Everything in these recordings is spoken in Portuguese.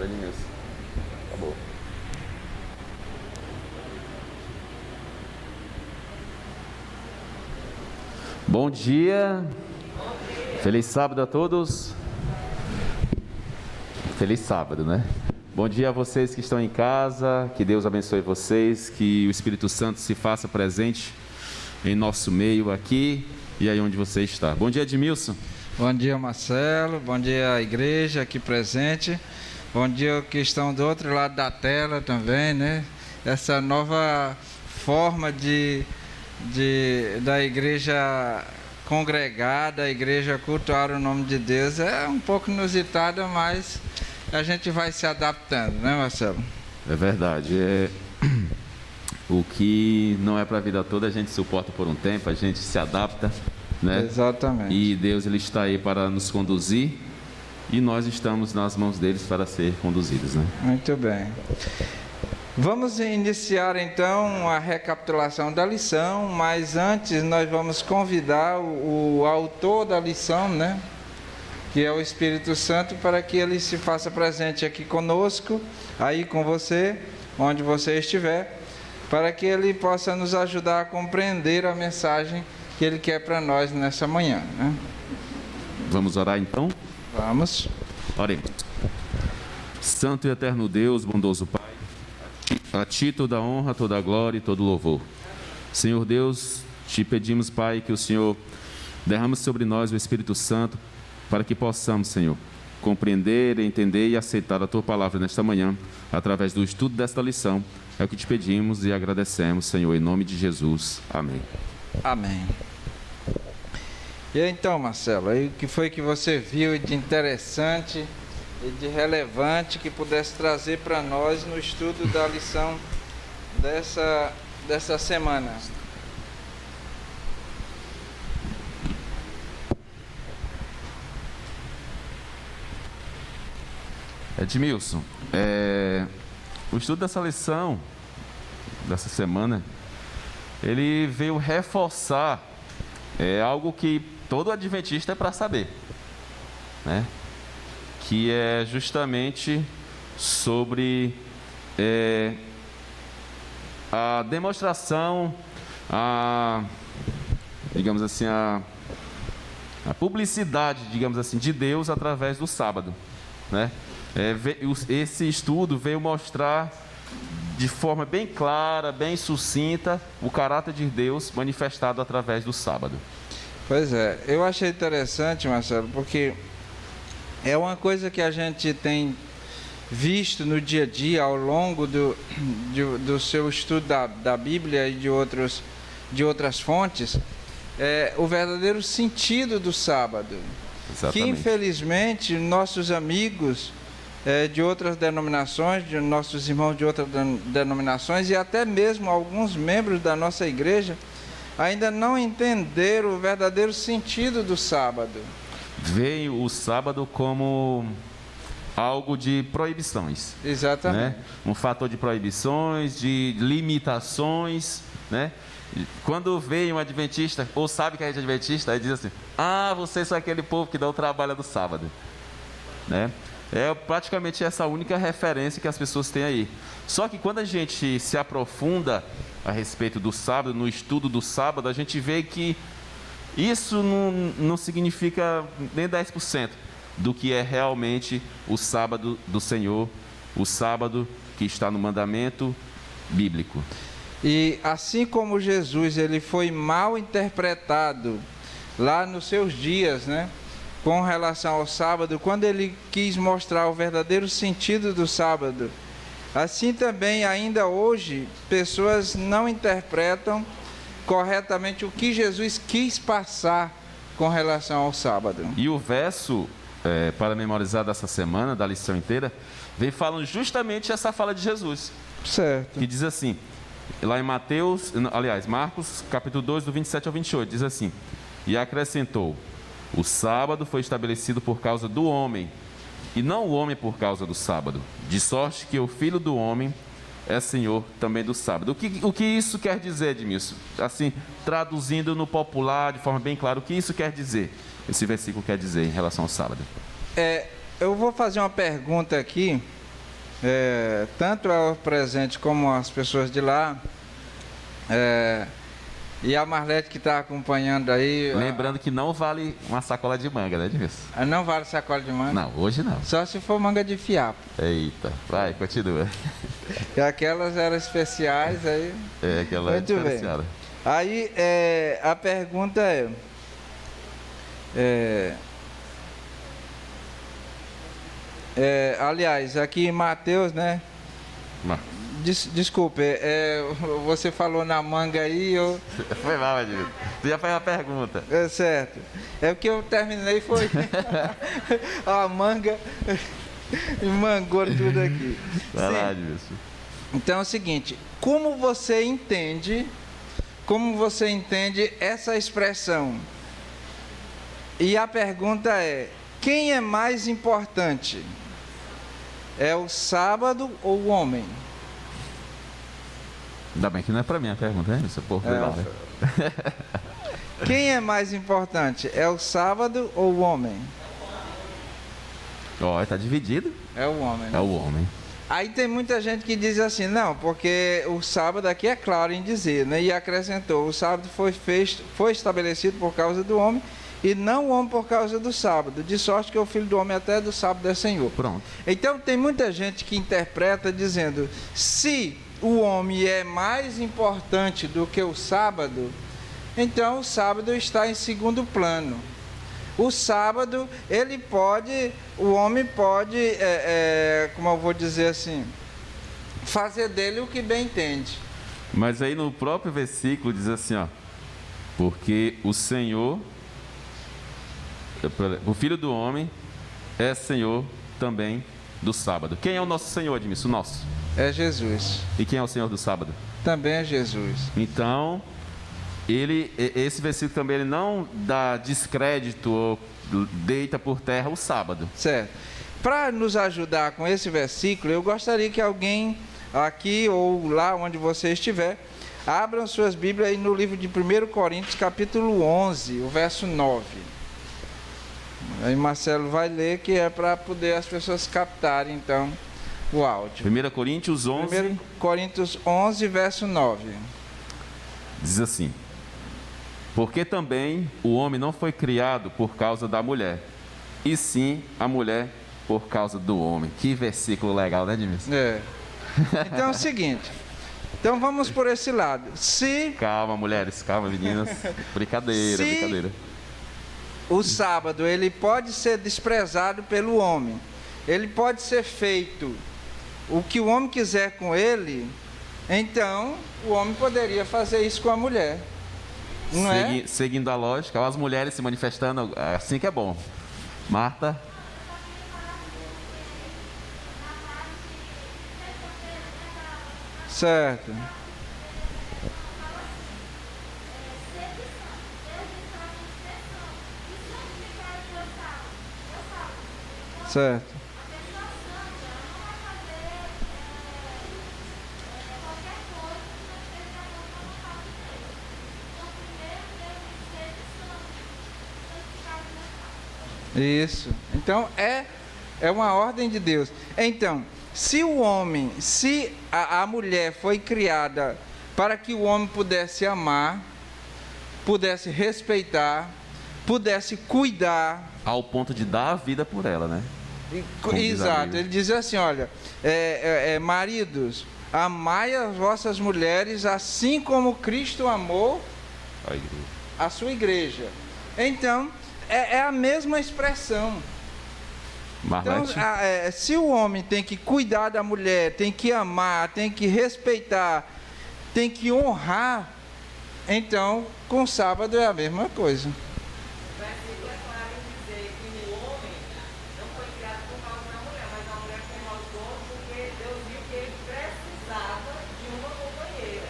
agora, Edmilson. Acabou. Bom dia. Feliz sábado a todos. Feliz sábado, né? Bom dia a vocês que estão em casa. Que Deus abençoe vocês. Que o Espírito Santo se faça presente em nosso meio aqui e aí onde você está. Bom dia, Edmilson. Bom dia, Marcelo. Bom dia, a igreja aqui presente. Bom dia que estão do outro lado da tela também, né? Essa nova forma da igreja congregada, a igreja cultuar o nome de Deus é um pouco inusitada, mas a gente vai se adaptando, né, Marcelo? É verdade. O que não é para a vida toda, a gente suporta por um tempo, a gente se adapta, né? Exatamente. E Deus, ele está aí para nos conduzir e nós estamos nas mãos deles para ser conduzidos, né? Muito bem. Vamos iniciar então a recapitulação da lição, mas antes nós vamos convidar o autor da lição, né? Que é o Espírito Santo, para que ele se faça presente aqui conosco, aí com você, onde você estiver, para que ele possa nos ajudar a compreender a mensagem que ele quer para nós nessa manhã, né? Vamos orar então? Vamos. Oremos. Santo e eterno Deus, bondoso Pai, a Ti toda a honra, toda a glória e todo o louvor. Senhor Deus, te pedimos, Pai, que o Senhor derrame sobre nós o Espírito Santo, para que possamos, Senhor, compreender, entender e aceitar a Tua palavra nesta manhã, através do estudo desta lição. É o que te pedimos e agradecemos, Senhor, em nome de Jesus. Amém. Amém. E então, Marcelo, aí o que foi que você viu de interessante e de relevante que pudesse trazer para nós no estudo da lição dessa semana? Edmilson, o estudo dessa lição, dessa semana, ele veio reforçar algo que todo adventista é para saber, né? Que é justamente sobre a demonstração, digamos assim, a publicidade, digamos assim, de Deus através do sábado, né? Esse estudo veio mostrar de forma bem clara, bem sucinta, o caráter de Deus manifestado através do sábado. Pois é, eu achei interessante, Marcelo, porque é uma coisa que a gente tem visto no dia a dia, ao longo do seu estudo da Bíblia e de outras fontes, o verdadeiro sentido do sábado. Exatamente. Que infelizmente nossos amigos de outras denominações, de nossos irmãos de outras denominações e até mesmo alguns membros da nossa igreja ainda não entenderam o verdadeiro sentido do sábado. Veio o sábado como algo de proibições. Exatamente. Né? Um fator de proibições, de limitações, né? Quando vem um adventista, ou sabe que é adventista, aí diz assim: ah, vocês são aquele povo que dá o trabalho do sábado, né? É praticamente essa única referência que as pessoas têm aí. Só que quando a gente se aprofunda a respeito do sábado, no estudo do sábado, a gente vê que isso não significa nem 10% do que é realmente o sábado do Senhor, o sábado que está no mandamento bíblico. E assim como Jesus ele foi mal interpretado lá nos seus dias, né, com relação ao sábado, quando ele quis mostrar o verdadeiro sentido do sábado, assim também ainda hoje pessoas não interpretam corretamente o que Jesus quis passar com relação ao sábado. E o verso para memorizar dessa semana, da lição inteira, vem falando justamente essa fala de Jesus. Certo. Que diz assim, lá em Marcos, capítulo 2, do 27 ao 28, diz assim: e acrescentou: o sábado foi estabelecido por causa do homem, e não o homem por causa do sábado, de sorte que o Filho do Homem é Senhor também do sábado. O que isso quer dizer, Edmilson? Assim, traduzindo no popular, de forma bem clara, o que isso quer dizer? Esse versículo quer dizer em relação ao sábado. Eu vou fazer uma pergunta aqui, tanto ela presente como as pessoas de lá, e a Marlete que está acompanhando aí. Lembrando que não vale uma sacola de manga, né, Edmilson? Não vale sacola de manga? Não, hoje não. Só se for manga de fiapo. Eita, vai, continua. E aquelas eram especiais aí. Aquela é Muito bem. diferenciada. Aí a pergunta aliás, aqui em Mateus, né? Desculpe, você falou na manga aí, eu... Foi mal, Edmilson. Tu já fez uma pergunta. Certo. O que eu terminei foi a manga e mangou tudo aqui. Vai lá, Edmilson. Então é o seguinte, como você entende essa expressão? E a pergunta é, quem é mais importante? É o sábado ou o homem? Ainda bem que não é pra mim a pergunta, né? Esse povo foi lá, né? Quem é mais importante? É o sábado ou o homem? Ó, tá dividido. É o homem. É o homem. Aí tem muita gente que diz assim, não, porque o sábado aqui é claro em dizer, né? E acrescentou, o sábado foi estabelecido por causa do homem e não o homem por causa do sábado, de sorte que o filho do homem até do sábado é Senhor. Pronto. Então tem muita gente que interpreta dizendo, se o homem é mais importante do que o sábado, então o sábado está em segundo plano. O sábado, o homem pode, como eu vou dizer assim, fazer dele o que bem entende. Mas aí no próprio versículo diz assim, ó, porque o Senhor, o Filho do Homem, é Senhor também do sábado. Quem é o nosso Senhor, Edmilson? O nosso? É Jesus. E quem é o Senhor do sábado? Também é Jesus. Então, esse versículo também ele não dá descrédito ou deita por terra o sábado. Certo. Para nos ajudar com esse versículo, eu gostaria que alguém aqui ou lá onde você estiver, abram suas Bíblias aí no livro de 1 Coríntios, capítulo 11, o verso 9. Aí Marcelo vai ler, que é para poder as pessoas captarem, então, o áudio. 1 Coríntios 11. 1 Coríntios 11, verso 9. Diz assim: porque também o homem não foi criado por causa da mulher, e sim a mulher por causa do homem. Que versículo legal, né, Edmilson? Então é o seguinte, então vamos por esse lado. Calma, mulheres, calma, meninas. Brincadeira. O sábado, ele pode ser desprezado pelo homem. Ele pode ser feito o que o homem quiser com ele. Então, o homem poderia fazer isso com a mulher. Não é? Seguindo a lógica, as mulheres se manifestando, assim que é bom. Marta. Certo. Certo. Isso. Então é uma ordem de Deus. Então, se a mulher foi criada para que o homem pudesse amar, pudesse respeitar, pudesse cuidar, ao ponto de dar a vida por ela, né? Exato. Ele diz assim, olha, maridos, amai as vossas mulheres assim como Cristo amou a sua igreja. Então, é a mesma expressão. Então, se o homem tem que cuidar da mulher, tem que amar, tem que respeitar, tem que honrar, então, com o sábado é a mesma coisa. O versículo é claro em dizer que o homem não foi criado por causa da mulher, mas a mulher foi maldosa porque Deus viu que ele precisava de uma companheira.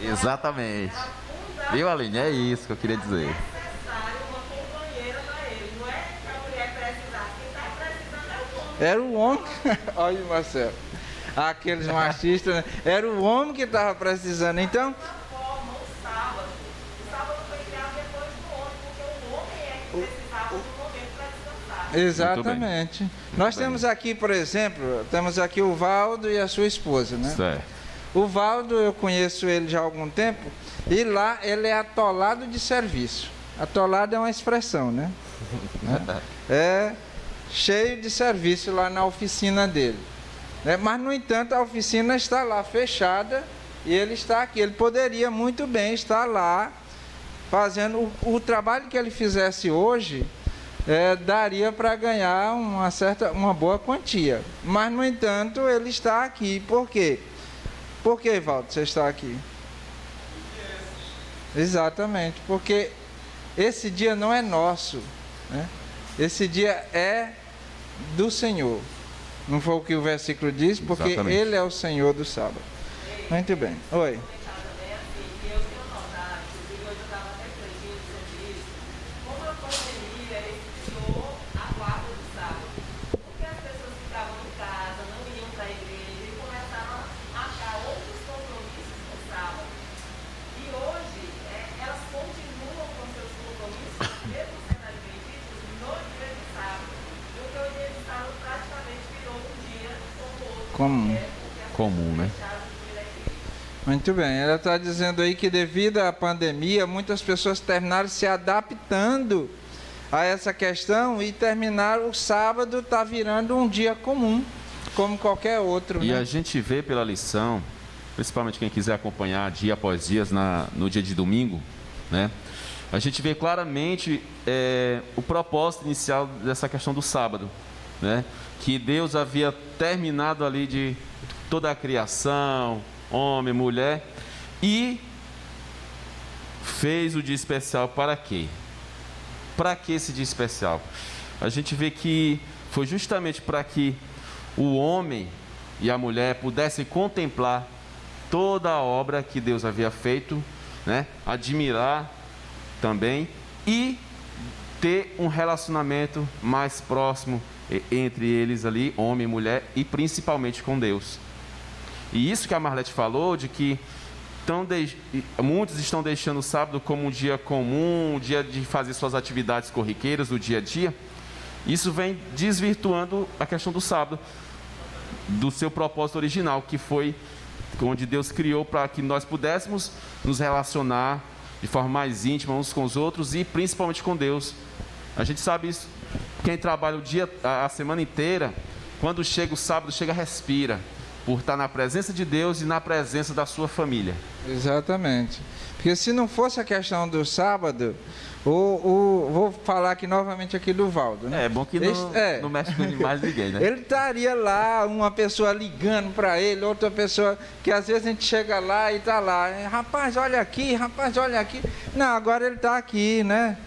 Exatamente. Viu, Aline? É isso que eu queria dizer. Era o homem. Olha o Marcelo. Aqueles machistas, né? Era o homem que estava precisando. Então. O sábado foi criado depois do homem, porque o homem é que precisava do momento para descansar. Exatamente. Nós temos aqui, por exemplo, temos aqui o Valdo e a sua esposa, né? Certo. O Valdo, eu conheço ele já há algum tempo, e lá ele é atolado de serviço. Atolado é uma expressão, né? É cheio de serviço lá na oficina dele, né? Mas, no entanto, a oficina está lá fechada e ele está aqui. Ele poderia muito bem estar lá fazendo o trabalho que ele fizesse hoje, daria para ganhar uma boa quantia. Mas, no entanto, ele está aqui. Por quê? Por que, Valdo, você está aqui? Exatamente, porque esse dia não é nosso, né? Esse dia é do Senhor. Não foi o que o versículo diz? Porque Exatamente. Ele é o Senhor do sábado. Muito bem. Oi. Comum, né? Muito bem, ela está dizendo aí que devido à pandemia, muitas pessoas terminaram se adaptando a essa questão e terminaram o sábado, está virando um dia comum, como qualquer outro. E né? a gente vê pela lição, principalmente quem quiser acompanhar dia após dia no dia de domingo, né? A gente vê claramente o propósito inicial dessa questão do sábado, né? Que Deus havia terminado ali de toda a criação, homem, mulher, e fez o dia especial para quê? Para que esse dia especial? A gente vê que foi justamente para que o homem e a mulher pudessem contemplar toda a obra que Deus havia feito, né? Admirar também e ter um relacionamento mais próximo entre eles ali, homem e mulher, e principalmente com Deus. E isso que a Marlete falou, de que muitos estão deixando o sábado como um dia comum, um dia de fazer suas atividades corriqueiras do dia a dia, isso vem desvirtuando a questão do sábado, do seu propósito original, que foi onde Deus criou para que nós pudéssemos nos relacionar de forma mais íntima uns com os outros e principalmente com Deus. A gente sabe isso, quem trabalha a semana inteira, quando chega o sábado, respira, por estar na presença de Deus e na presença da sua família. Exatamente. Porque se não fosse a questão do sábado, vou falar aqui novamente aqui do Valdo, né? É bom que não mexe com mais ninguém, né? Ele estaria lá, uma pessoa ligando para ele, outra pessoa, que às vezes a gente chega lá e está lá, rapaz, olha aqui, rapaz, olha aqui. Não, agora ele está aqui, né?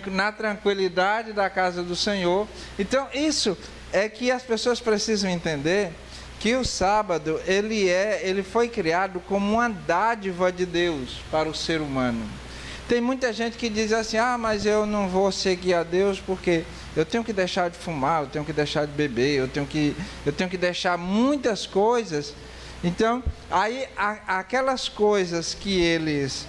Na tranquilidade da casa do Senhor. Então, isso é que as pessoas precisam entender, que o sábado, ele foi criado como uma dádiva de Deus para o ser humano. Tem muita gente que diz assim, mas eu não vou seguir a Deus porque eu tenho que deixar de fumar, eu tenho que deixar de beber, eu tenho que deixar muitas coisas. Então, aí aquelas coisas que eles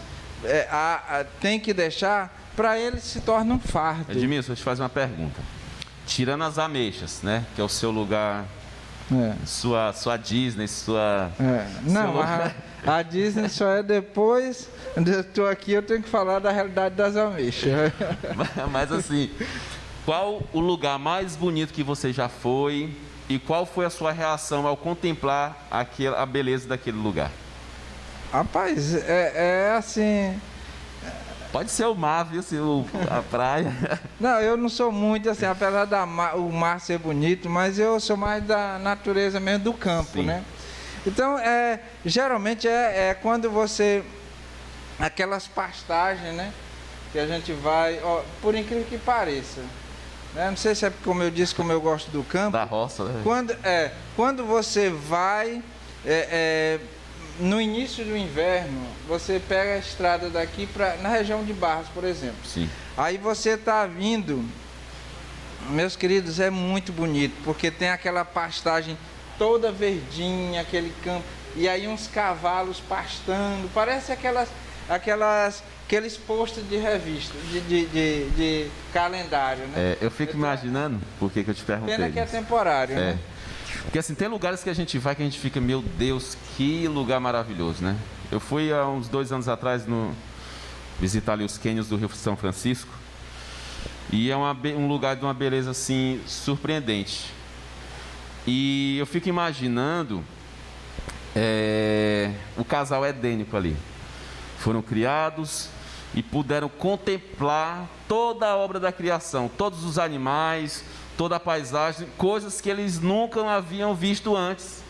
têm que deixar, para eles se torna um fardo. Edmilson, deixa eu te fazer uma pergunta. Tirando as ameixas, né? Que é o seu lugar, sua Disney, Não, a Disney só é depois. Eu estou aqui, eu tenho que falar da realidade das ameixas. Mas assim, qual o lugar mais bonito que você já foi e qual foi a sua reação ao contemplar a beleza daquele lugar? Rapaz, assim... Pode ser o mar, viu? A praia. Não, eu não sou muito assim, apesar o mar ser bonito, mas eu sou mais da natureza mesmo, do campo, Sim. né? Então, geralmente quando você... Aquelas pastagens, né? Que a gente vai... por incrível que pareça. Né? Não sei se é como eu disse, como eu gosto do campo. Da roça, né? Quando você vai... no início do inverno, você pega a estrada daqui na região de Barros, por exemplo. Sim. Aí você está vindo, meus queridos, é muito bonito, porque tem aquela pastagem toda verdinha, aquele campo, e aí uns cavalos pastando, parece aqueles posts de revista, de calendário, né? Eu fico imaginando, por que eu te perguntei. Pena que é temporário, né? Porque assim, tem lugares que a gente vai que a gente fica, meu Deus, que lugar maravilhoso, né? Eu fui há uns 2 anos atrás visitar ali os cânions do Rio São Francisco. E é um lugar de uma beleza assim surpreendente. E eu fico imaginando o casal edênico ali. Foram criados e puderam contemplar toda a obra da criação, todos os animais, toda a paisagem, coisas que eles nunca haviam visto antes.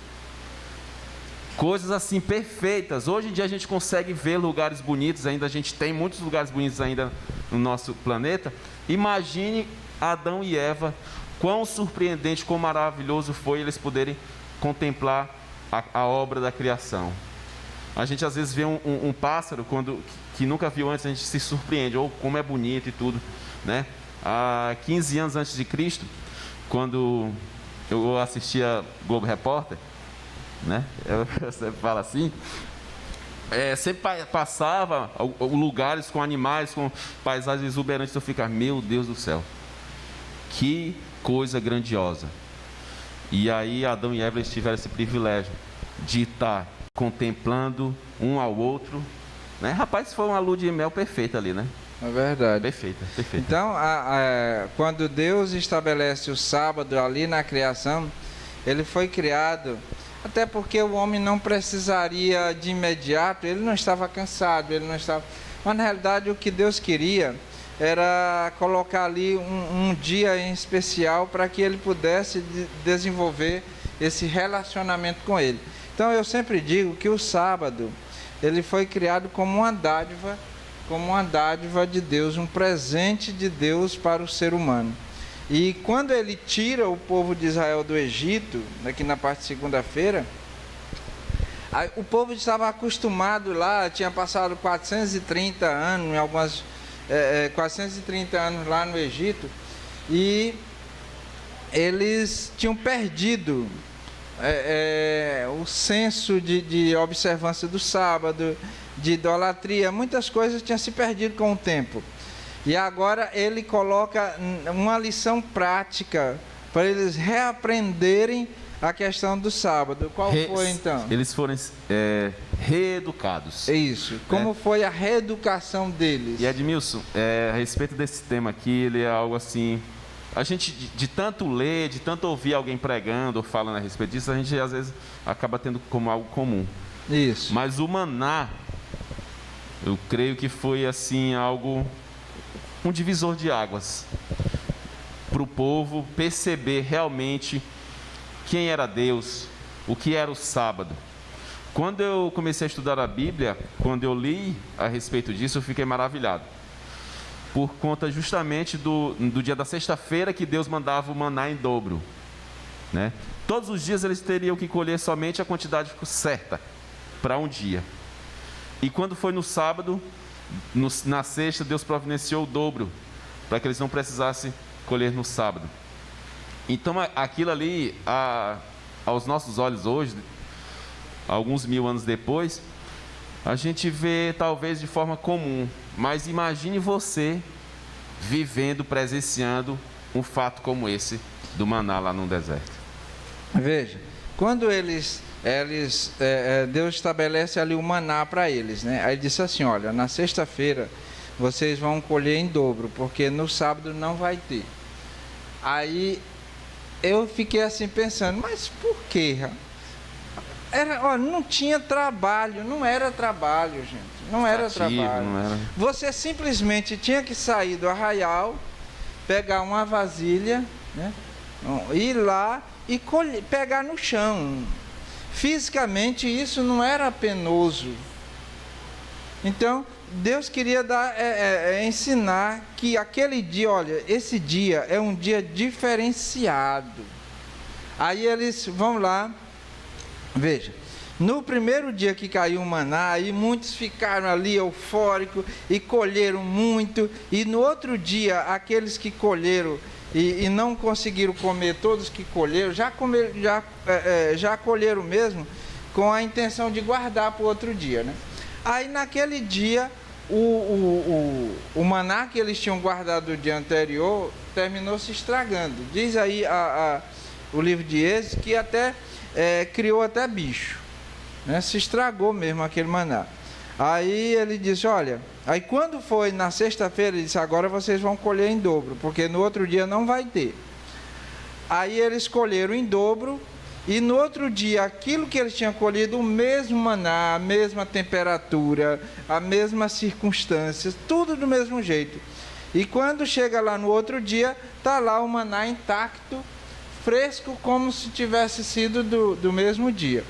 Coisas assim perfeitas. Hoje em dia a gente consegue ver lugares bonitos ainda, a gente tem muitos lugares bonitos ainda no nosso planeta. Imagine Adão e Eva, quão surpreendente, quão maravilhoso foi eles poderem contemplar a obra da criação. A gente às vezes vê um pássaro que nunca viu antes, a gente se surpreende, ou como é bonito e tudo, né? Há 15 anos antes de Cristo, quando eu assistia Globo Repórter, né? Eu sempre falo assim, sempre passava lugares com animais, com paisagens exuberantes, eu ficava, meu Deus do céu, que coisa grandiosa. E aí Adão e Eva eles tiveram esse privilégio de estar contemplando um ao outro, né? Rapaz, foi uma lua de mel perfeita ali, né? É verdade. Perfeita. Então, quando Deus estabelece o sábado ali na criação, ele foi criado, até porque o homem não precisaria de imediato, ele não estava cansado, mas na realidade o que Deus queria era colocar ali um dia em especial para que ele pudesse desenvolver esse relacionamento com ele. Então eu sempre digo que o sábado, ele foi criado como uma dádiva de Deus, um presente de Deus para o ser humano. E quando ele tira o povo de Israel do Egito, aqui na parte de segunda-feira, o povo estava acostumado lá, tinha passado 430 anos, 430 anos lá no Egito, e eles tinham perdido o senso de observância do sábado, de idolatria, muitas coisas tinham se perdido com o tempo. E agora ele coloca uma lição prática para eles reaprenderem a questão do sábado. Qual foi então? Eles foram reeducados. É isso. Como foi a reeducação deles? E Edmilson, a respeito desse tema aqui, ele é algo assim... A gente, de tanto ler, de tanto ouvir alguém pregando ou falando a respeito disso, a gente às vezes acaba tendo como algo comum. Isso. Mas o maná, eu creio que foi assim um divisor de águas para o povo perceber realmente quem era Deus, o que era o sábado. Quando eu comecei a estudar a Bíblia, quando eu li a respeito disso, eu fiquei maravilhado. Por conta justamente do dia da sexta-feira que Deus mandava o maná em dobro, né? Todos os dias eles teriam que colher somente a quantidade certa para um dia. E quando foi no sábado, na sexta, Deus providenciou o dobro, para que eles não precisassem colher no sábado. Então aquilo ali, aos nossos olhos hoje, alguns 1000 anos depois, a gente vê talvez de forma comum, mas imagine você vivendo, presenciando um fato como esse do maná lá no deserto. Veja, quando Deus estabelece ali o maná para eles, né? Aí disse assim, olha, na sexta-feira vocês vão colher em dobro, porque no sábado não vai ter. Aí eu fiquei assim pensando, mas por quê? Não tinha trabalho, não era trabalho, gente. Não era trabalho. Não era. Você simplesmente tinha que sair do arraial, pegar uma vasilha, né? Ir lá e pegar no chão. Fisicamente isso não era penoso. Então Deus queria ensinar que aquele dia, olha, esse dia é um dia diferenciado. Aí eles vão lá. Veja, no primeiro dia que caiu o maná, aí muitos ficaram ali eufóricos e colheram muito, e no outro dia, aqueles que colheram e não conseguiram comer, todos que colheram, já colheram mesmo, com a intenção de guardar para o outro dia, né? Aí naquele dia, o maná que eles tinham guardado o dia anterior terminou se estragando. Diz aí o livro de Êxodo que até criou até bicho, né? Se estragou mesmo aquele maná. Aí ele disse, olha, aí quando foi na sexta-feira, ele disse, agora vocês vão colher em dobro, porque no outro dia não vai ter. Aí eles colheram em dobro, e no outro dia, aquilo que eles tinham colhido, o mesmo maná, a mesma temperatura, as mesmas circunstâncias, tudo do mesmo jeito. E quando chega lá no outro dia, está lá o maná intacto, fresco, como se tivesse sido do mesmo dia.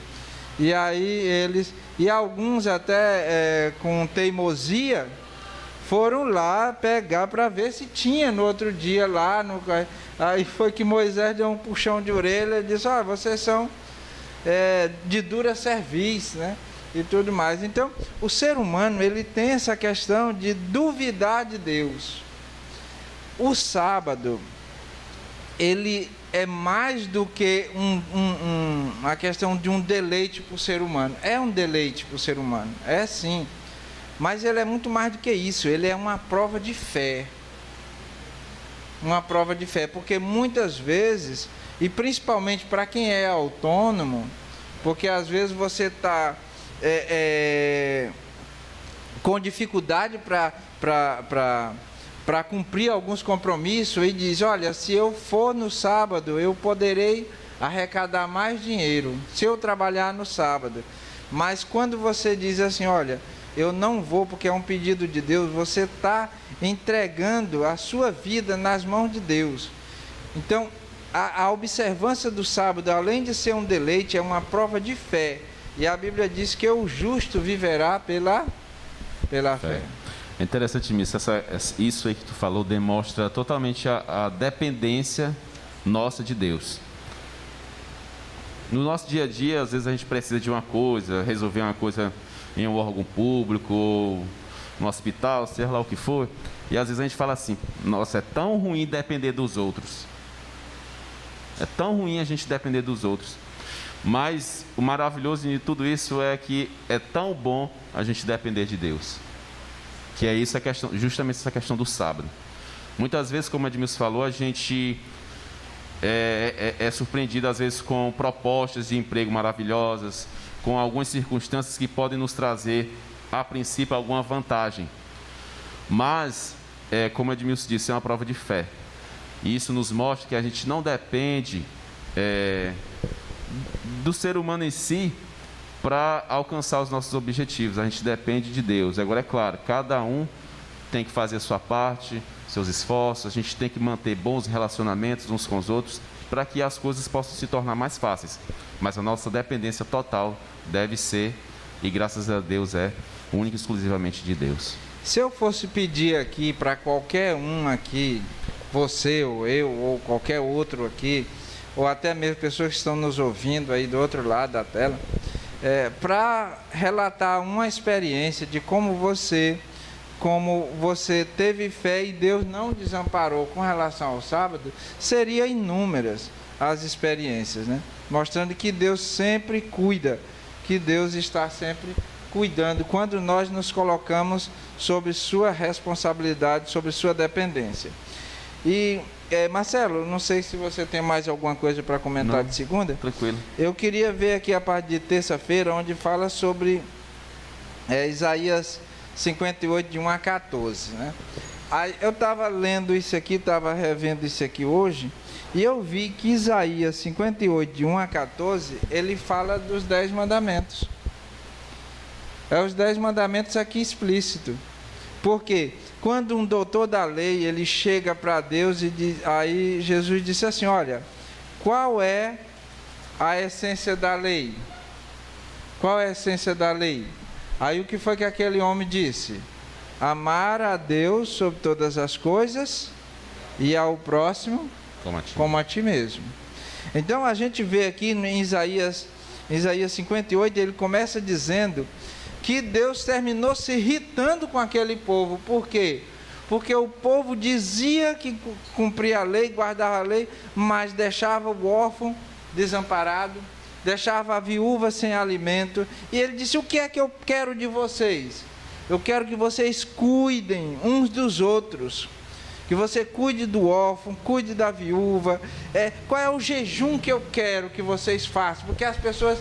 E aí e alguns até com teimosia, foram lá pegar para ver se tinha no outro dia lá. Aí foi que Moisés deu um puxão de orelha e disse, vocês são de dura cerviz, né? E tudo mais. Então, o ser humano, ele tem essa questão de duvidar de Deus. O sábado, ele é mais do que a questão de um deleite para o ser humano. É um deleite para o ser humano, é sim. Mas ele é muito mais do que isso, ele é uma prova de fé. Uma prova de fé, porque muitas vezes, e principalmente para quem é autônomo, porque às vezes você está com dificuldade para cumprir alguns compromissos e diz, olha, se eu for no sábado, eu poderei arrecadar mais dinheiro, se eu trabalhar no sábado. Mas quando você diz assim, olha, eu não vou porque é um pedido de Deus, você está entregando a sua vida nas mãos de Deus. Então, a observância do sábado, além de ser um deleite, é uma prova de fé. E a Bíblia diz que o justo viverá pela fé. É interessante, Miss, isso aí que tu falou demonstra totalmente a dependência nossa de Deus. No nosso dia a dia, às vezes a gente precisa de uma coisa, resolver uma coisa em um órgão público, ou no hospital, seja lá o que for, e às vezes a gente fala assim, nossa, é tão ruim depender dos outros. É tão ruim a gente depender dos outros. Mas o maravilhoso de tudo isso é que é tão bom a gente depender de Deus. Que é isso, justamente essa questão do sábado. Muitas vezes, como a Edmilson falou, a gente é surpreendido às vezes com propostas de emprego maravilhosas, com algumas circunstâncias que podem nos trazer, a princípio, alguma vantagem. Mas, como a Edmilson disse, é uma prova de fé. E isso nos mostra que a gente não depende do ser humano em si para alcançar os nossos objetivos. A gente depende de Deus. Agora, é claro, cada um tem que fazer a sua parte, seus esforços. A gente tem que manter bons relacionamentos uns com os outros para que as coisas possam se tornar mais fáceis. Mas a nossa dependência total deve ser, e graças a Deus única e exclusivamente de Deus. Se eu fosse pedir aqui para qualquer um aqui, você ou eu ou qualquer outro aqui, ou até mesmo pessoas que estão nos ouvindo aí do outro lado da tela, para relatar uma experiência de como você teve fé e Deus não desamparou com relação ao sábado, seria inúmeras as experiências, né? Mostrando que Deus sempre cuida, que Deus está sempre cuidando quando nós nos colocamos sob sua responsabilidade, sob sua dependência. E, Marcelo, não sei se você tem mais alguma coisa para comentar. Não, de segunda? Tranquilo. Eu queria ver aqui a parte de terça-feira, onde fala sobre Isaías 58, de 1 a 14. Né? Aí, eu estava lendo isso aqui, estava revendo isso aqui hoje, e eu vi que Isaías 58, de 1 a 14, ele fala dos 10 mandamentos. Os 10 mandamentos aqui explícito. Por quê? Quando um doutor da lei, ele chega para Deus e diz, aí Jesus disse assim, olha, qual é a essência da lei? Qual é a essência da lei? Aí o que foi que aquele homem disse? Amar a Deus sobre todas as coisas e ao próximo como a ti mesmo. Então a gente vê aqui em Isaías 58, ele começa dizendo que Deus terminou se irritando com aquele povo. Por quê? Porque o povo dizia que cumpria a lei, guardava a lei, mas deixava o órfão desamparado, deixava a viúva sem alimento. E ele disse: o que é que eu quero de vocês? Eu quero que vocês cuidem uns dos outros. Que você cuide do órfão, cuide da viúva. Qual é o jejum que eu quero que vocês façam? Porque as pessoas,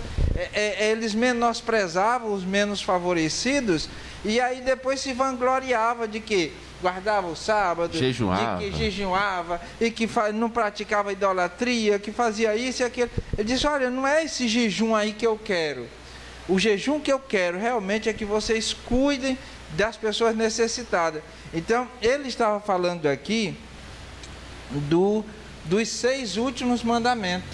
eles menosprezavam os menos favorecidos, e aí depois se vangloriava de que guardava o sábado, jejuava. de que jejuava, e que não praticava idolatria, que fazia isso e aquilo. Ele disse: olha, não é esse jejum aí que eu quero. O jejum que eu quero realmente é que vocês cuidem das pessoas necessitadas. Então, ele estava falando aqui dos 6 últimos mandamentos,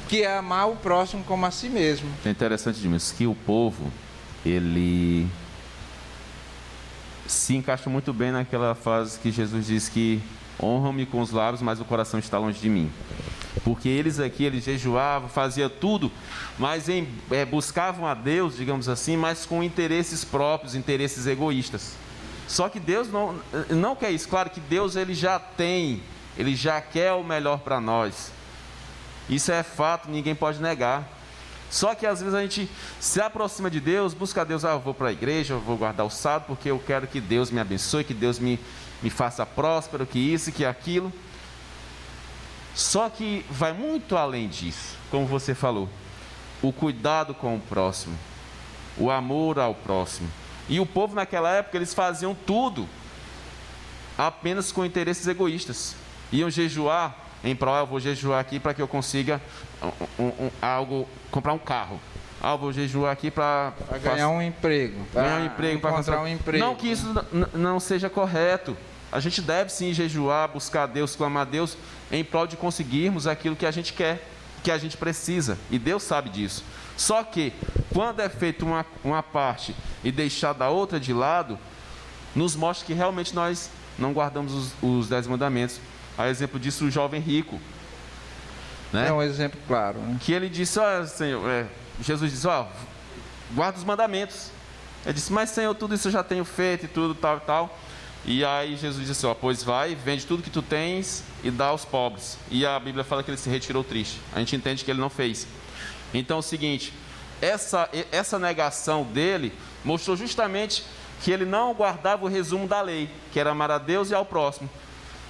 que é amar o próximo como a si mesmo. É interessante, Dimas, que o povo, ele se encaixa muito bem naquela frase que Jesus diz que honram-me com os lábios, mas o coração está longe de mim. Porque eles jejuavam, faziam tudo, mas buscavam a Deus, digamos assim, mas com interesses próprios, interesses egoístas. Só que Deus não quer isso. Claro que Deus ele já quer o melhor para nós. Isso é fato, ninguém pode negar. Só que às vezes a gente se aproxima de Deus, busca a Deus: eu vou para a igreja, eu vou guardar o sábado, porque eu quero que Deus me abençoe, que Deus me faça próspero, que isso, que aquilo. Só que vai muito além disso, como você falou. O cuidado com o próximo, o amor ao próximo. E o povo naquela época, eles faziam tudo apenas com interesses egoístas. Iam jejuar em prol: eu vou jejuar aqui para que eu consiga comprar um carro. Eu vou jejuar aqui para ganhar um emprego. Ganhar um emprego, para encontrar um emprego. Não que isso não seja correto. A gente deve sim jejuar, buscar a Deus, clamar a Deus em prol de conseguirmos aquilo que a gente quer, que a gente precisa. E Deus sabe disso. Só que, quando é feita uma parte e deixada a outra de lado, nos mostra que realmente nós não guardamos os 10 mandamentos. A exemplo disso, o jovem rico. Né? É um exemplo claro. Né? Que ele disse: Senhor, Jesus disse: guarda os mandamentos. Ele disse: mas Senhor, tudo isso eu já tenho feito e tudo, tal e tal. E aí Jesus disse: pois vai, vende tudo que tu tens e dá aos pobres. E a Bíblia fala que ele se retirou triste. A gente entende que ele não fez. Então é o seguinte, essa negação dele mostrou justamente que ele não guardava o resumo da lei, que era amar a Deus e ao próximo.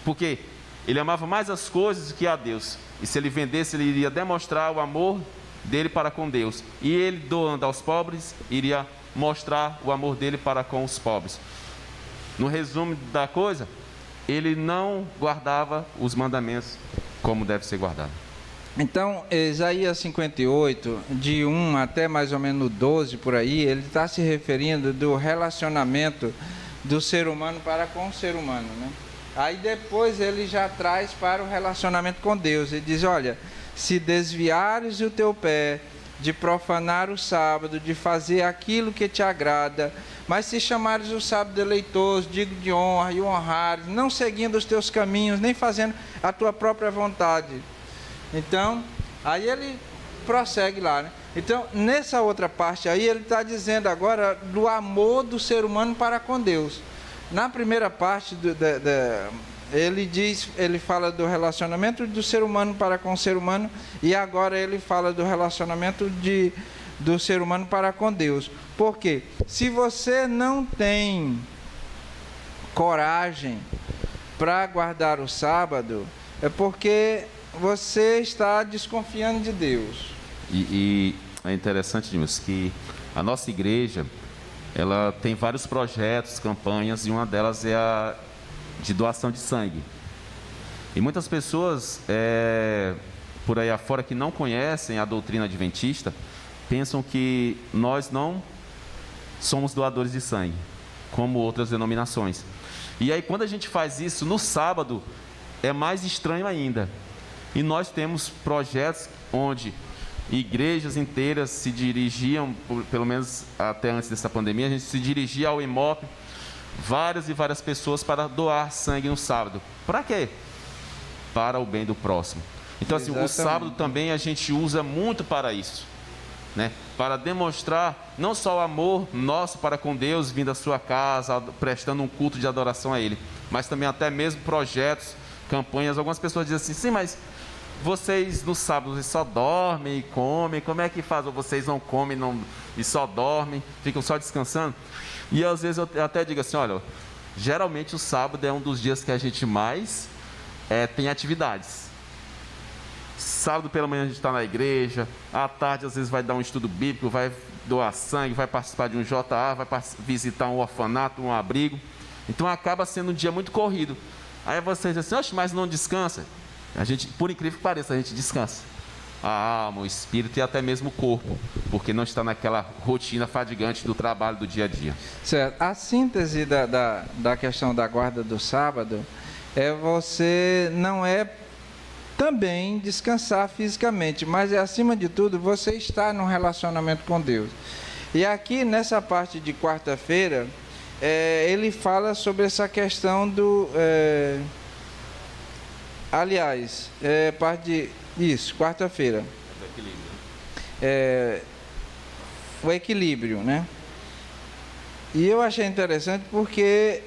Porque ele amava mais as coisas do que a Deus. E se ele vendesse, ele iria demonstrar o amor dele para com Deus. E ele, doando aos pobres, iria mostrar o amor dele para com os pobres. No resumo da coisa, ele não guardava os mandamentos como deve ser guardado. Então, Isaías 58, de 1 até mais ou menos 12 por aí, ele está se referindo do relacionamento do ser humano para com o ser humano, né? Aí depois ele já traz para o relacionamento com Deus. Ele diz: olha, se desviares o teu pé de profanar o sábado, de fazer aquilo que te agrada, mas se chamares o sábado deleitoso, digno de honra e honrares, não seguindo os teus caminhos, nem fazendo a tua própria vontade. Então, aí ele prossegue lá, né? Então, nessa outra parte aí, ele está dizendo agora do amor do ser humano para com Deus. Na primeira parte, ele fala do relacionamento do ser humano para com o ser humano, e agora ele fala do relacionamento do ser humano para com Deus. Por quê? Se você não tem coragem para guardar o sábado, é porque você está desconfiando de Deus. E é interessante, Dimas, que a nossa igreja, ela tem vários projetos, campanhas, e uma delas é a de doação de sangue. E muitas pessoas por aí afora que não conhecem a doutrina adventista, pensam que nós não somos doadores de sangue, como outras denominações. E aí, quando a gente faz isso no sábado, é mais estranho ainda. E nós temos projetos onde igrejas inteiras se dirigiam, pelo menos até antes dessa pandemia, a gente se dirigia ao Imop, várias e várias pessoas, para doar sangue no sábado. Para quê? Para o bem do próximo. Então, assim, o sábado também a gente usa muito para isso, né? Para demonstrar não só o amor nosso para com Deus, vindo à sua casa, prestando um culto de adoração a Ele, mas também até mesmo projetos, campanhas. Algumas pessoas dizem assim: sim, mas vocês no sábado vocês só dormem e comem, como é que faz? Ou vocês não comem e só dormem, ficam só descansando? E às vezes eu até digo assim, olha, geralmente o sábado é um dos dias que a gente mais tem atividades. Sábado pela manhã a gente está na igreja, à tarde às vezes vai dar um estudo bíblico, vai doar sangue, vai participar de um JA, vai visitar um orfanato, um abrigo. Então acaba sendo um dia muito corrido. Aí vocês dizem assim, oxe, mas não descansa? A gente, por incrível que pareça, a gente descansa. A alma, o espírito e até mesmo o corpo, porque não está naquela rotina fadigante do trabalho do dia a dia. Certo. A síntese da questão da guarda do sábado você não é também descansar fisicamente, mas acima de tudo você está num relacionamento com Deus. E aqui nessa parte de quarta-feira, ele fala sobre essa questão do... aliás, parte de... Isso, quarta-feira. O equilíbrio, né? E eu achei interessante porque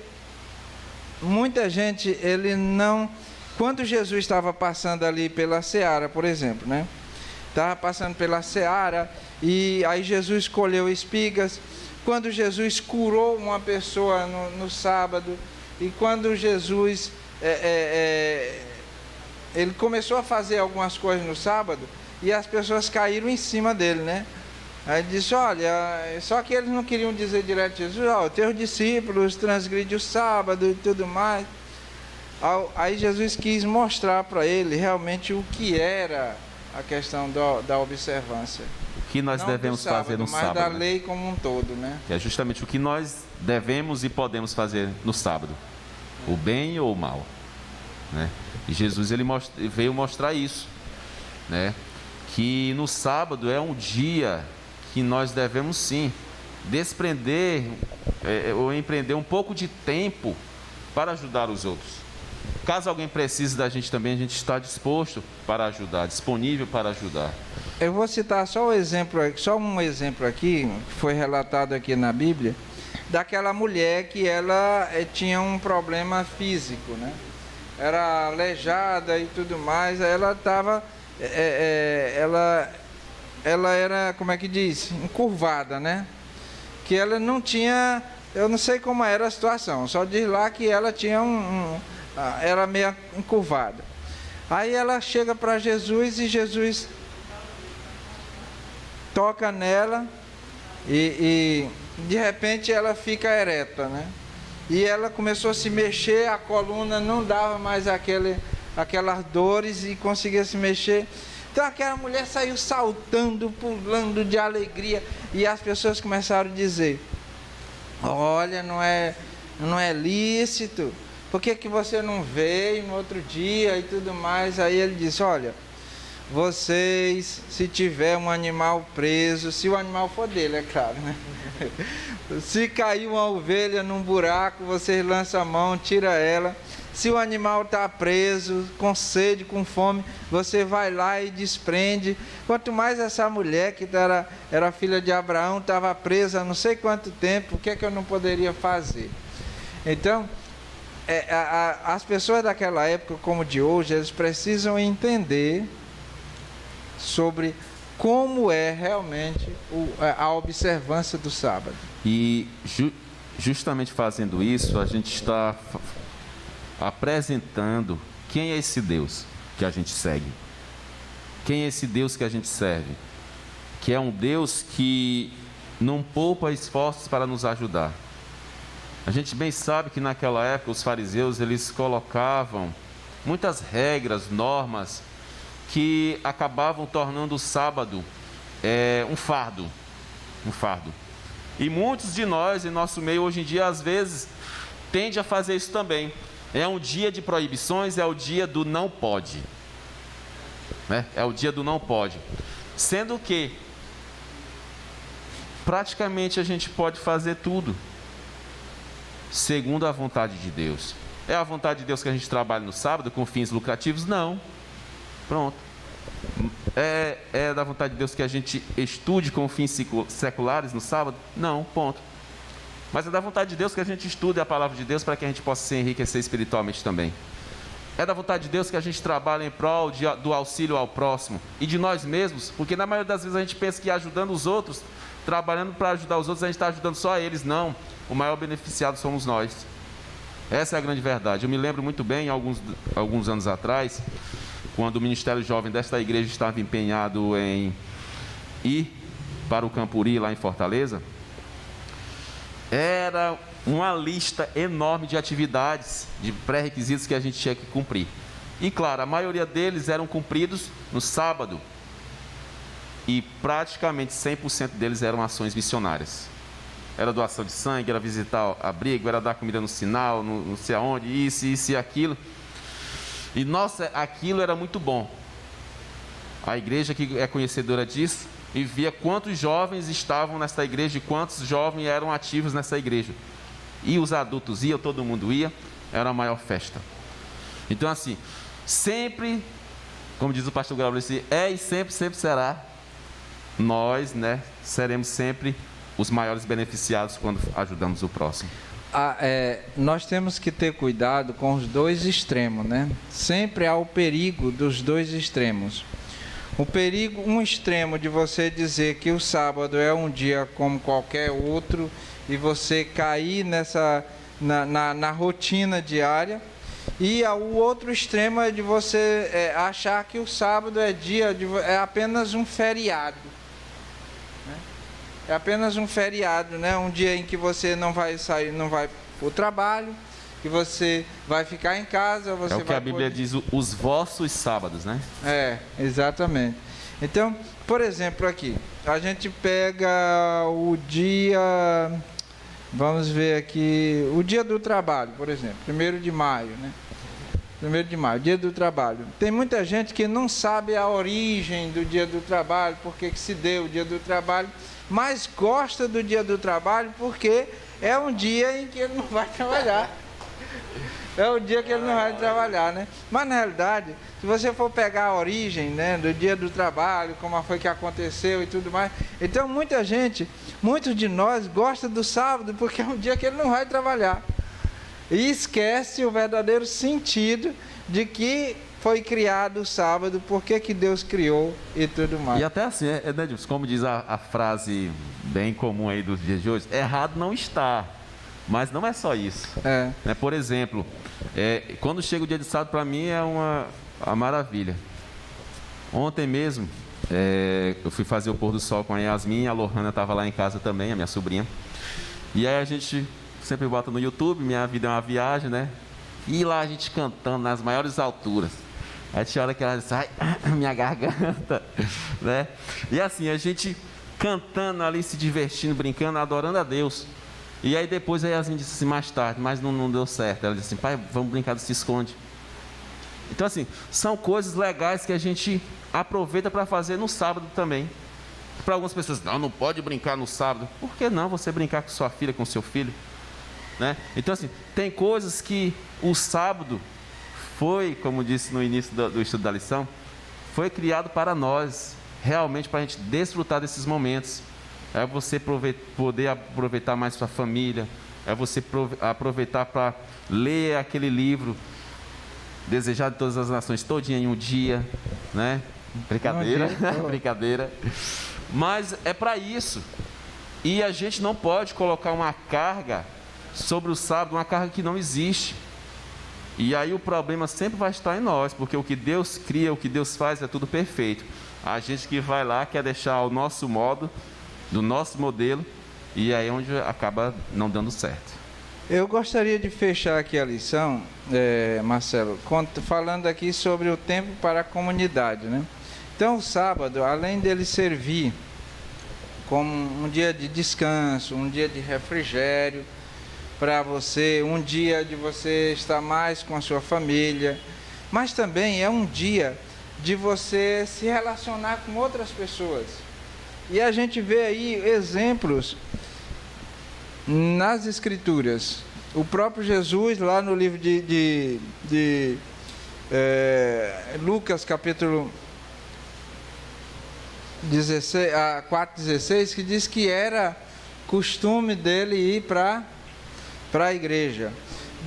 muita gente, ele não... Quando Jesus estava passando ali pela seara, por exemplo, né? Estava passando pela seara e aí Jesus colheu espigas. Quando Jesus curou uma pessoa no sábado e quando Jesus... ele começou a fazer algumas coisas no sábado e as pessoas caíram em cima dele, né? Aí ele disse, olha, só que eles não queriam dizer direto a Jesus, teus discípulos transgridem o sábado e tudo mais. Aí Jesus quis mostrar para ele realmente o que era a questão da observância. O que nós devemos fazer no sábado. Mas da lei como um todo, né? É justamente o que nós devemos e podemos fazer no sábado. O bem ou o mal, né? E Jesus veio mostrar isso, né? Que no sábado é um dia que nós devemos sim desprender ou empreender um pouco de tempo para ajudar os outros. Caso alguém precise da gente também, a gente está disposto para ajudar, disponível para ajudar. Eu vou citar só um exemplo aqui, que foi relatado aqui na Bíblia, daquela mulher que ela tinha um problema físico, né? Era aleijada e tudo mais, ela estava, ela era, como é que diz, encurvada, né? Que ela não tinha, eu não sei como era a situação, só diz lá que ela tinha era meio encurvada. Aí ela chega para Jesus e Jesus toca nela e de repente ela fica ereta, né? E ela começou a se mexer, a coluna não dava mais aquelas dores e conseguia se mexer. Então aquela mulher saiu saltando, pulando de alegria e as pessoas começaram a dizer, olha, não é lícito, por que você não veio no outro dia e tudo mais? Aí ele disse, olha, vocês, se tiver um animal preso, se o animal for dele, é claro, né? Se cair uma ovelha num buraco, vocês lançam a mão, tira ela. Se o animal está preso, com sede, com fome, você vai lá e desprende. Quanto mais essa mulher, que era filha de Abraão, estava presa há não sei quanto tempo, o que é que eu não poderia fazer? Então, as pessoas daquela época, como de hoje, eles precisam entender sobre como é realmente a observância do sábado. E justamente fazendo isso, a gente está apresentando quem é esse Deus que a gente segue. Quem é esse Deus que a gente serve? Que é um Deus que não poupa esforços para nos ajudar. A gente bem sabe que naquela época os fariseus, eles colocavam muitas regras, normas, que acabavam tornando o sábado um fardo. E muitos de nós, em nosso meio, hoje em dia, às vezes, tende a fazer isso também. É um dia de proibições, é o dia do não pode. Né? É o dia do não pode. Sendo que, praticamente, a gente pode fazer tudo, segundo a vontade de Deus. É a vontade de Deus que a gente trabalhe no sábado com fins lucrativos? Não. Pronto. É da vontade de Deus que a gente estude com fins seculares no sábado? Não, ponto. Mas é da vontade de Deus que a gente estude a palavra de Deus para que a gente possa se enriquecer espiritualmente também. É da vontade de Deus que a gente trabalhe em prol do auxílio ao próximo e de nós mesmos, porque na maioria das vezes a gente pensa que ajudando os outros, trabalhando para ajudar os outros, a gente está ajudando só eles. Não, o maior beneficiado somos nós. Essa é a grande verdade. Eu me lembro muito bem, alguns anos atrás, quando o Ministério Jovem desta igreja estava empenhado em ir para o Campuri, lá em Fortaleza, era uma lista enorme de atividades, de pré-requisitos que a gente tinha que cumprir. E claro, a maioria deles eram cumpridos no sábado. E praticamente 100% deles eram ações missionárias. Era doação de sangue, era visitar abrigo, era dar comida no sinal, não sei aonde, isso e aquilo. E nossa, aquilo era muito bom. A igreja que é conhecedora disso, e via quantos jovens estavam nessa igreja e quantos jovens eram ativos nessa igreja. E os adultos iam, todo mundo ia, era a maior festa. Então assim, sempre, como diz o pastor Gabriel, e sempre será, nós, seremos sempre os maiores beneficiados quando ajudamos o próximo. Nós temos que ter cuidado com os dois extremos, né? Sempre há o perigo dos dois extremos. O perigo, um extremo de você dizer que o sábado é um dia como qualquer outro e você cair na rotina diária, e o outro extremo é de você achar que o sábado é apenas um feriado. É apenas um feriado, né? Um dia em que você não vai sair, não vai para o trabalho, que você vai ficar em casa. Você é o que a Bíblia diz, os vossos sábados, né? Exatamente. Então, por exemplo, aqui, a gente pega o dia, vamos ver aqui, o dia do trabalho, por exemplo, 1º de maio, né? 1º de maio, dia do trabalho. Tem muita gente que não sabe a origem do dia do trabalho, por que se deu o dia do trabalho, mas gosta do dia do trabalho porque é um dia em que ele não vai trabalhar. É o dia que ele não vai trabalhar, né? Mas na realidade, se você for pegar a origem, né, do dia do trabalho, como foi que aconteceu e tudo mais, então muitos de nós gostam do sábado porque é um dia que ele não vai trabalhar. E esquece o verdadeiro sentido de que foi criado o sábado, por que Deus criou e tudo mais. E até assim, como diz a frase bem comum aí dos dias de hoje, errado não está, mas não é só isso. Por exemplo, quando chega o dia de sábado, para mim é uma maravilha. Ontem mesmo, eu fui fazer o pôr do sol com a Yasmin, a Lohana estava lá em casa também, a minha sobrinha, e aí a gente sempre bota no YouTube, Minha Vida é uma Viagem, né? E lá a gente cantando nas maiores alturas. Aí tinha hora que ela diz, ai, minha garganta, né? E assim, a gente cantando ali, se divertindo, brincando, adorando a Deus. E aí depois a Yasmin disse assim, mais tarde, mas não deu certo. Ela disse assim, pai, vamos brincar do se esconde. Então assim, são coisas legais que a gente aproveita para fazer no sábado também. Para algumas pessoas, não pode brincar no sábado. Por que não você brincar com sua filha, com seu filho? Né? Então assim, tem coisas que o sábado foi, como disse no início do estudo da lição, foi criado para nós, realmente para a gente desfrutar desses momentos. É você poder aproveitar mais sua família, é você aproveitar para ler aquele livro, Desejado de Todas as Nações, todinha em um dia, né? Brincadeira, brincadeira. Mas é para isso. E a gente não pode colocar uma carga sobre o sábado, uma carga que não existe. E aí o problema sempre vai estar em nós, porque o que Deus cria, o que Deus faz é tudo perfeito. A gente que vai lá quer deixar o nosso modo, do nosso modelo, e aí é onde acaba não dando certo. Eu gostaria de fechar aqui a lição, Marcelo, falando aqui sobre o tempo para a comunidade, né? Então o sábado, além dele servir como um dia de descanso, um dia de refrigério, para você, um dia de você estar mais com a sua família, mas também é um dia de você se relacionar com outras pessoas. E a gente vê aí exemplos nas Escrituras. O próprio Jesus, lá no livro de Lucas, capítulo 4,16, que diz que era costume dele ir para a igreja.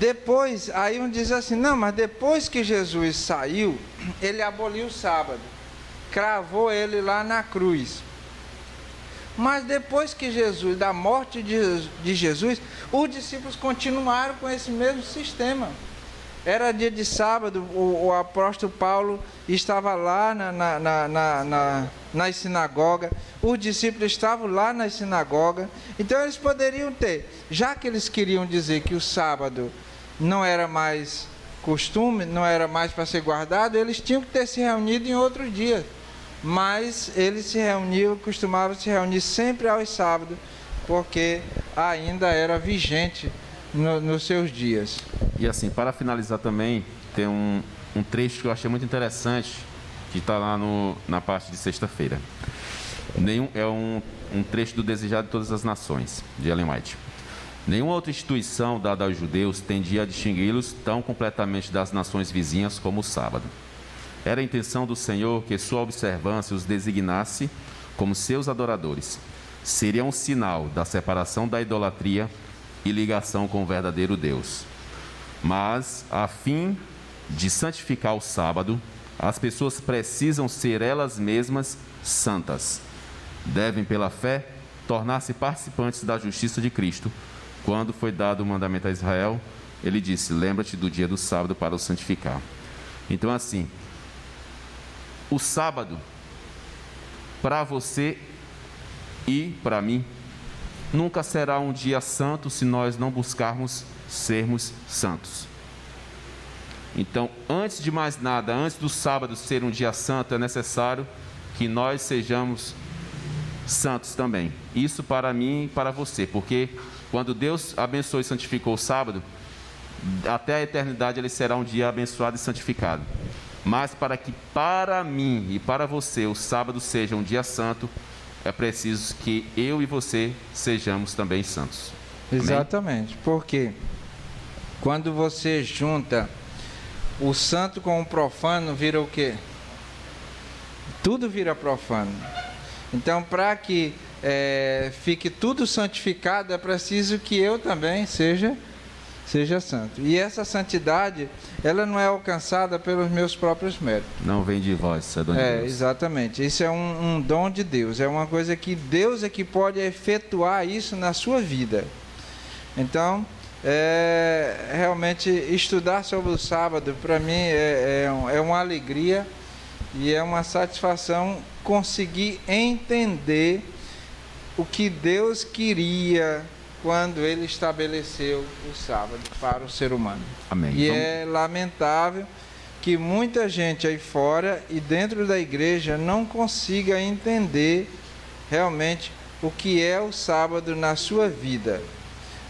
Depois, aí um diz assim, não, mas depois que Jesus saiu, ele aboliu o sábado, cravou ele lá na cruz. Mas depois que Jesus, da morte de Jesus, os discípulos continuaram com esse mesmo sistema. Era dia de sábado, o apóstolo Paulo estava lá nas sinagogas, os discípulos estavam lá na sinagoga, então eles poderiam ter, já que eles queriam dizer que o sábado não era mais costume, não era mais para ser guardado, eles tinham que ter se reunido em outro dia, mas eles se reuniam, costumavam se reunir sempre aos sábados, porque ainda era vigente nos seus dias. E assim, para finalizar também, tem um trecho que eu achei muito interessante, que está lá na parte de sexta-feira. É um trecho do Desejado de Todas as Nações, de Ellen White. Nenhuma outra instituição dada aos judeus tendia a distingui-los tão completamente das nações vizinhas como o sábado. Era a intenção do Senhor que sua observância os designasse como seus adoradores. Seria um sinal da separação da idolatria e ligação com o verdadeiro Deus. Mas, a fim de santificar o sábado, as pessoas precisam ser elas mesmas santas. Devem, pela fé, tornar-se participantes da justiça de Cristo. Quando foi dado o mandamento a Israel, ele disse, lembra-te do dia do sábado para o santificar. Então, assim, o sábado, para você e para mim, nunca será um dia santo se nós não buscarmos sermos santos. Então, antes de mais nada, antes do sábado ser um dia santo, é necessário que nós sejamos santos também. Isso para mim e para você, porque quando Deus abençoou e santificou o sábado, até a eternidade ele será um dia abençoado e santificado. Mas para que para mim e para você o sábado seja um dia santo, é preciso que eu e você sejamos também santos. Amém? Exatamente, porque quando você junta o santo com o profano, vira o quê? Tudo vira profano. Então, para que fique tudo santificado, é preciso que eu também seja santo. E essa santidade, ela não é alcançada pelos meus próprios méritos. Não vem de vós, é dom de Deus. Exatamente. Isso é um dom de Deus. É uma coisa que Deus é que pode efetuar isso na sua vida. Então, realmente estudar sobre o sábado, para mim, é uma alegria e é uma satisfação conseguir entender o que Deus queria quando Ele estabeleceu o sábado para o ser humano. Amém. E é lamentável que muita gente aí fora e dentro da igreja não consiga entender realmente o que é o sábado na sua vida.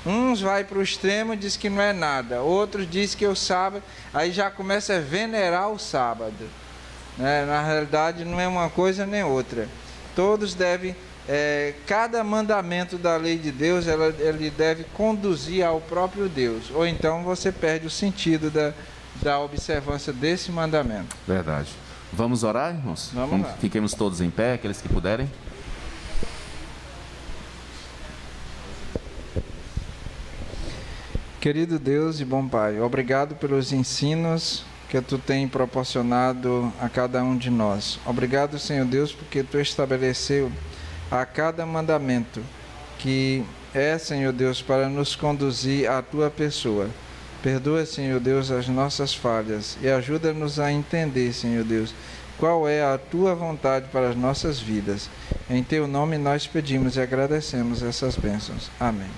Uns vai para o extremo e diz que não é nada, outros diz que é o sábado, aí já começa a venerar o sábado. Na realidade não é uma coisa nem outra. Todos devem, cada mandamento da lei de Deus, ele deve conduzir ao próprio Deus, ou então você perde o sentido da observância desse mandamento. Verdade. Vamos orar, irmãos? Vamos lá. Fiquemos todos em pé, aqueles que puderem. Querido Deus e bom Pai, obrigado pelos ensinos que Tu tem proporcionado a cada um de nós. Obrigado, Senhor Deus, porque Tu estabeleceu a cada mandamento que é, Senhor Deus, para nos conduzir à Tua pessoa. Perdoa, Senhor Deus, as nossas falhas e ajuda-nos a entender, Senhor Deus, qual é a Tua vontade para as nossas vidas. Em Teu nome nós pedimos e agradecemos essas bênçãos. Amém.